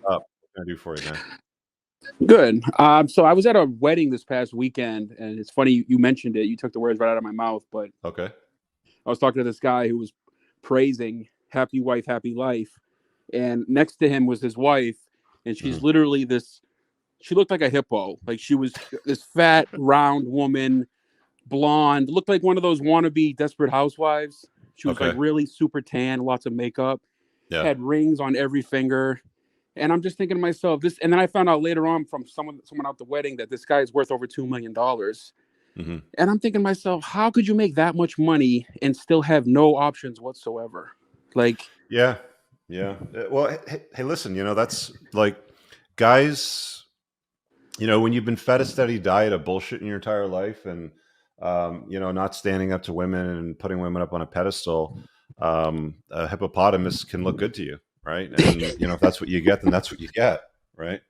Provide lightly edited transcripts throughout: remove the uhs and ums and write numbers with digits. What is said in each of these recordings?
up? What can I do for you, man? Good. So I was at a wedding this past weekend, and it's funny you mentioned it. You took the words right out of my mouth. But Okay. I was talking to this guy who was praising "Happy Wife, Happy Life," and next to him was his wife, and she's Mhm. literally this. She looked like a hippo. Like she was this fat, round woman, blonde. Looked like one of those wannabe Desperate Housewives. She was like Okay. really super tan, lots of makeup, Yeah. had rings on every finger. And I'm just thinking to myself, this. And then I found out later on from someone out the wedding that this guy is worth over $2 million. Mhm. And I'm thinking to myself, how could you make that much money and still have no options whatsoever? Like, Yeah. Yeah. Well, hey, listen, that's like guys, when you've been fed a steady diet of bullshit in your entire life and, not standing up to women and putting women up on a pedestal, a hippopotamus can look good to you. Right. And, if that's what you get, then that's what you get. Right.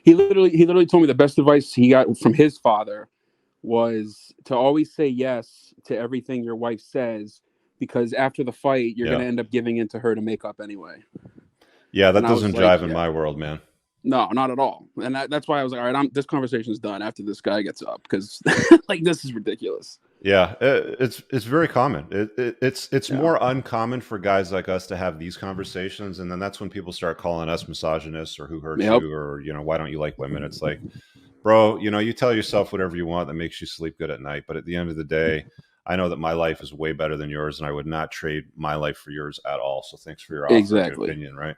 he literally told me the best advice he got from his father was to always say yes to everything your wife says, because after the fight you're going Yeah. to end up giving in to her to make up anyway. Yeah. And That I was doesn't like, jive in yeah, my world, man. no, not at all. And that's why I was like, all right, this conversation's done after this guy gets up, because like this is ridiculous. Yeah, it's very common. It's Yeah, more uncommon for guys like us to have these conversations, and then that's when people start calling us misogynists or who hurt yep, you or why don't you like women? It's like, bro, you tell yourself whatever you want that makes you sleep good at night, but at the end of the day, I know that my life is way better than yours, and I would not trade my life for yours at all. So thanks for your offer of your exactly. opinion, right?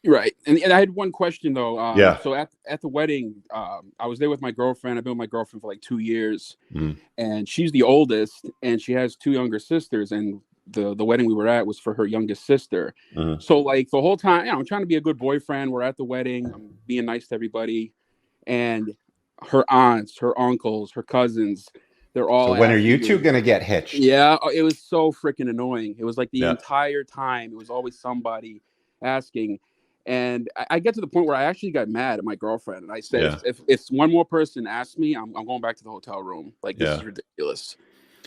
Right. And I had one question though. Yeah. So at the wedding, I was there with my girlfriend. I've been with my girlfriend for like 2 years, Mhm. and she's the oldest, and she has two younger sisters. And the wedding we were at was for her youngest sister. Mhm. So like the whole time, I'm trying to be a good boyfriend. We're at the wedding. I'm being nice to everybody, and her aunts, her uncles, her cousins, they're So all when are you asking two me. gonna get hitched? Yeah, it was so freaking annoying. It was like the Yeah. entire time, it was always somebody asking. And I get to the point where I actually got mad at my girlfriend. And I said, Yeah. if one more person asks me, I'm going back to the hotel room. Like, this Yeah. is ridiculous.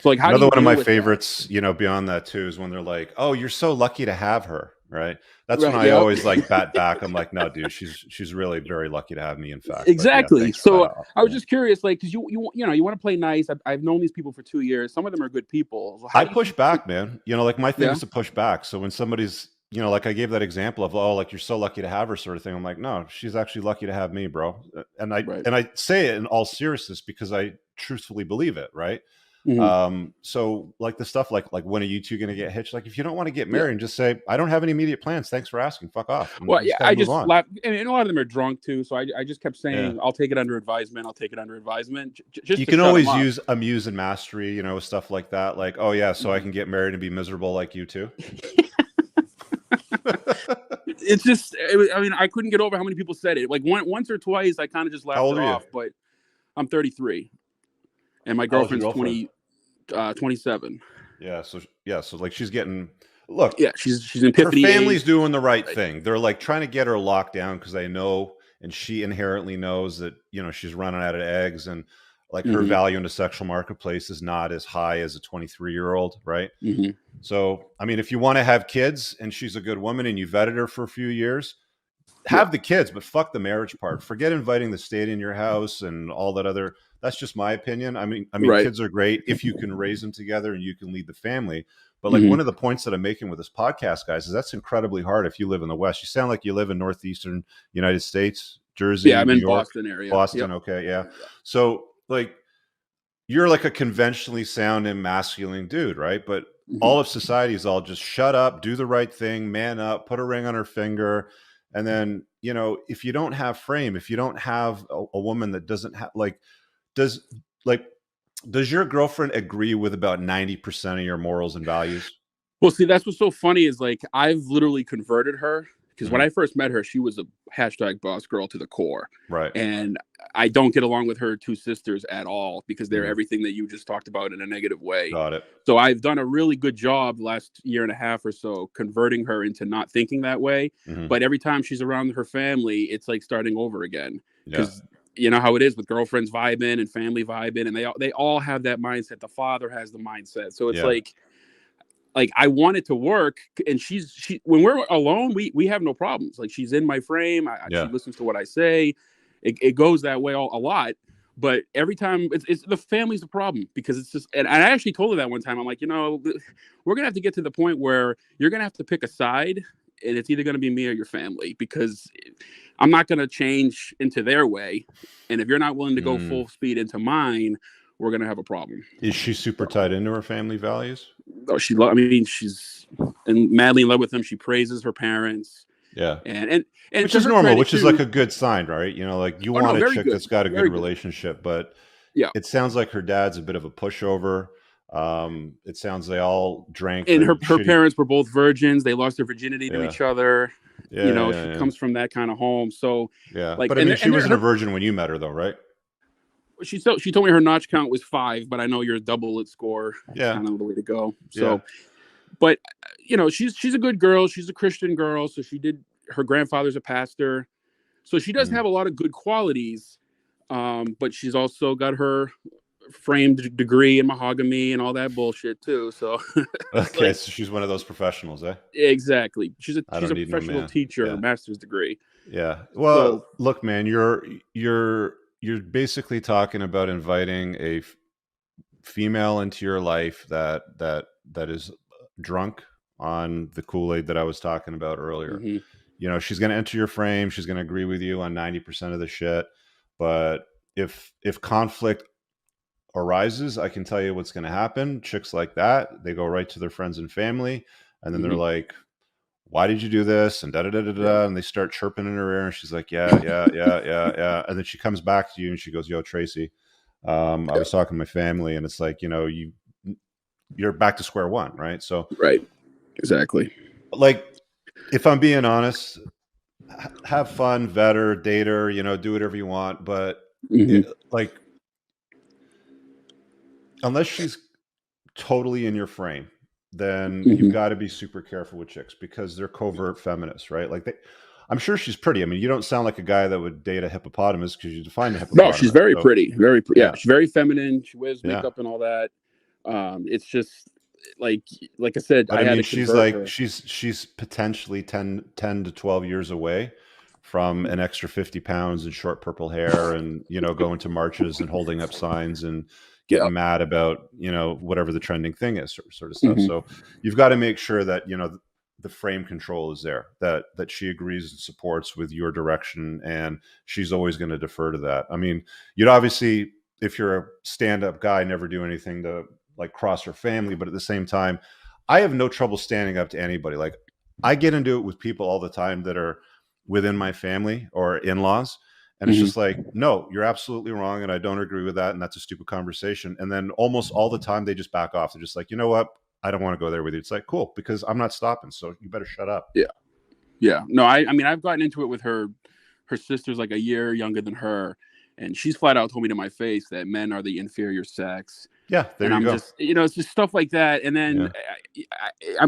So, like, how do Another you one of deal my with that? favorites, beyond that too, is when they're like, "Oh, you're so lucky to have her," right? That's when Right. I Yep. always like bat back. I'm like, "No, dude, she's really very lucky to have me, in fact." But yeah, Exactly. thanks for that. So I was Yeah. just curious, like, because you want to play nice. I've known these people for 2 years. Some of them are good people. So how I do you push keep? back, man. Like my thing Yeah. is to push back. So when somebody's, like I gave that example of, oh, like you're so lucky to have her, sort of thing. I'm like, no, she's actually lucky to have me, bro. And I Right. and I say it in all seriousness because I truthfully believe it, right? Hmm. So like the stuff like when are you two gonna get hitched? Like if you don't want to get Yeah. married, and just say, I don't have any immediate plans. Thanks for asking. Fuck off. And Well, you yeah, just gotta I move just on. laugh, and a lot of them are drunk too. So I just kept Yeah. saying, "I'll take it under advisement. I'll take it under advisement," just You to can shut them always up. use amuse and mastery, stuff like that. Like, oh yeah, so I Mhm. can get married and be miserable like you too. It's just, I mean, I couldn't get over how many people said it. Like once or twice, I kind of just How laughed old it are you? off. But I'm 33, and my How old's your girlfriend's girlfriend? 27. So like she's getting look, Yeah, she's in her epiphany family's age. doing the right Right. thing. They're like trying to get her locked down because they know, and she inherently knows that she's running out of eggs, and like her Hmm. value in the sexual marketplace is not as high as a 23-year-old, right? Hmm. So I mean, if you want to have kids and she's a good woman and you vetted her for a few years, Yeah. have the kids, but fuck the marriage part. Forget inviting the state in your house and all that other. That's just my opinion. I mean, Right. kids are great if you can raise them together and you can lead the family. But like one Hmm. of the points that I'm making with this podcast, guys, is that's incredibly hard if you live in the West. You sound like you live in northeastern United States, Yeah, Jersey, I'm New in York, Boston area. Yep. Boston. Okay, yeah. So like you're like a conventionally sound and masculine dude, right? But Hmm. all of society is all just shut up, do the right thing, man up, put a ring on her finger. And then, if you don't have frame, if you don't have a woman that doesn't have does like, does your girlfriend agree with about 90% of your morals and values? Well, see, that's what's so funny is like I've literally converted her, because when Hmm. I first met her, she was a hashtag boss girl to the core. Right. And I don't get along with her two sisters at all, because they're Hmm. everything that you just talked about in a negative way. Got it. So I've done a really good job the last year and a half or so converting her into not thinking that way. Hmm. But every time she's around her family, it's like starting over again. Yeah. Because you know how it is with girlfriends vibing and family vibing, and they all have that mindset. The father has the mindset. So it's Yeah. like like I want it to work, and she when we're alone, we have no problems. Like she's in my frame, she Yeah. listens to what I say. It goes that way a lot. But every time it's the family's the problem, because it's just, and I actually told her that one time. I'm like, we're gonna have to get to the point where you're gonna have to pick a side, and it's either gonna be me or your family, because I'm not gonna change into their way, and if you're not willing to go Mm. full speed into mine, we're gonna have a problem. Is she super So, tied into her family values? oh, I mean, she's madly in love with them. She praises her parents, Yeah. and Which to is her normal, credit which is like too. a good sign, right? You know, like you Oh no, want a very chick good, that's got a good very good. relationship, but Yeah, it sounds like her dad's a bit of a pushover. It sounds they all drank and the her shitty. parents were both virgins. They lost their virginity to Yeah. each other. Yeah. Yeah. She Yeah. comes from that kind of home. So, Yeah. like, But I mean, she and wasn't a her virgin when you met her, though, right? she told me her notch count was 5, but I know your double it score is Yeah. kind of the way to go. Yeah. So, but she's a good girl. She's a Christian girl. So her grandfather's a pastor. So she does Mm. have a lot of good qualities. But she's also got her framed degree in mahogany and all that bullshit too. So it's Okay. like, So she's one of those professionals, eh? exactly. I She's don't a need no professional man. teacher, Yeah. master's degree. Yeah. Well, So look, man, you're basically talking about inviting a female into your life that is drunk on the Kool-Aid that I was talking about earlier. mhm. You know, she's going to enter your frame, she's going to agree with you on 90% of the shit, but if conflict arises, I can tell you what's going to happen. Chicks like that, they go right to their friends and family, and then they're Mhm. like, why did you do this? And da da da da Yeah. da. And they start chirping in her ear, and she's like, yeah, yeah, yeah, yeah, yeah. And then she comes back to you and she goes, yo, Tracy, I Yeah. was talking to my family, and it's like, you're back to square one, right? So, Right. Exactly. like, if I'm being honest, have fun, vet her, date her, do whatever you want, but Mhm. like, unless she's totally in your frame, then you've Mhm. got to be super careful with chicks because they're covert feminists, right? I'm sure she's pretty. I mean, you don't sound like a guy that would date a hippopotamus because you define a No, she's hippopotamus. very So pretty. Yeah, yeah, she's very feminine. She wears yeah. makeup and all that. It's just like I said, But I I had mean, to she's convert like her. she's potentially 10 to 12 years away from an extra 50 pounds and short purple hair and, going to marches and holding up signs and Yeah. getting mad about, whatever the trending thing is, sort of stuff. Mhm. So you've got to make sure that, the frame control is there, that she agrees and supports with your direction, and she's always going to defer to that. I mean, you'd obviously, if you're a stand-up guy, never do anything to like cross her family, but at the same time, I have no trouble standing up to anybody. Like, I get into it with people all the time that are within my family or in-laws, and it's Mhm. just like, no, you're absolutely wrong, and I don't agree with that, and that's a stupid conversation. And then almost all the time they just back off. They're just like, you know what, I don't want to go there with you. It's like, cool, because I'm not stopping, so you better shut up. Yeah. Yeah. No, I mean, I've gotten into it with her sister's like a year younger than her, and she's flat out told me to my face that men are the inferior sex. Yeah, there And you I'm go. just, it's just stuff like that. And then Yeah.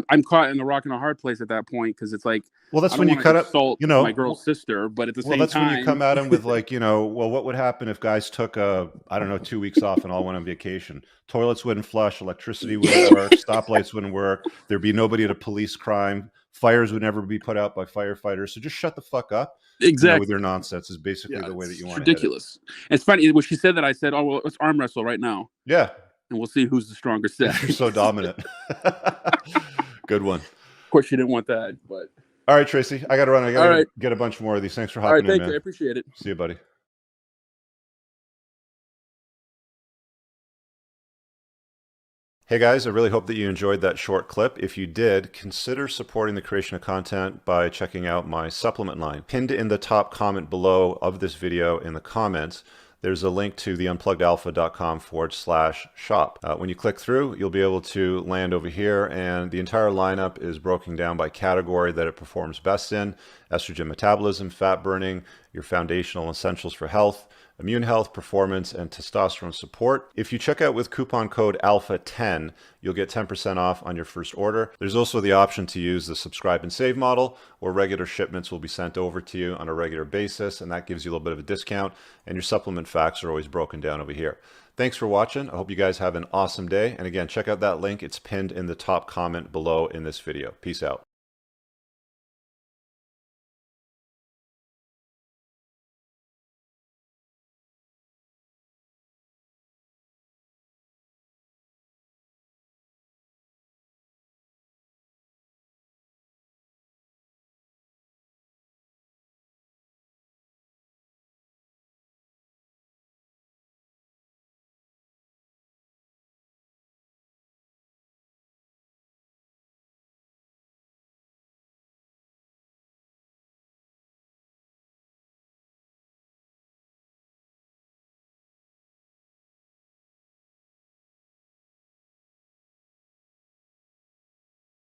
I'm caught in the rock and a hard place at that point, because it's like, Well, I that's don't when you want to cut up, insult my girl's sister, but at the well, same that's when you come time, at them with like, well, what would happen if guys took I don't know, 2 weeks off and all went on vacation? Toilets wouldn't flush, electricity wouldn't work, stoplights wouldn't work. There'd be nobody to police crime. Fires would never be put out by firefighters. So just shut the fuck up, with your exactly. nonsense is basically Yeah, the way that you it's want to hit it. ridiculous. It's funny when she said that. I said, "Oh well, let's arm wrestle right now, Yeah. and we'll see who's the stronger If you're sex." so dominant. Good one. Of course, she didn't want that, but All right, Tracy, I got to run. I got all to right, get a bunch more of these. Thanks for all right. hopping in, Thank you. I man. appreciate it. See you, buddy. Hey guys, I really hope that you enjoyed that short clip. If you did, consider supporting the creation of content by checking out my supplement line. Pinned in the top comment below of this video in the comments, there's a link to the unpluggedalpha.com/shop. When you click through, you'll be able to land over here, and the entire lineup is broken down by category that it performs best in: estrogen metabolism, fat burning, your foundational essentials for health, immune health, performance, and testosterone support. If you check out with coupon code ALPHA10, you'll get 10% off on your first order. There's also the option to use the subscribe and save model, where regular shipments will be sent over to you on a regular basis, and that gives you a little bit of a discount, and your supplement facts are always broken down over here. Thanks for watching. I hope you guys have an awesome day. And again, check out that link. It's pinned in the top comment below in this video. Peace out.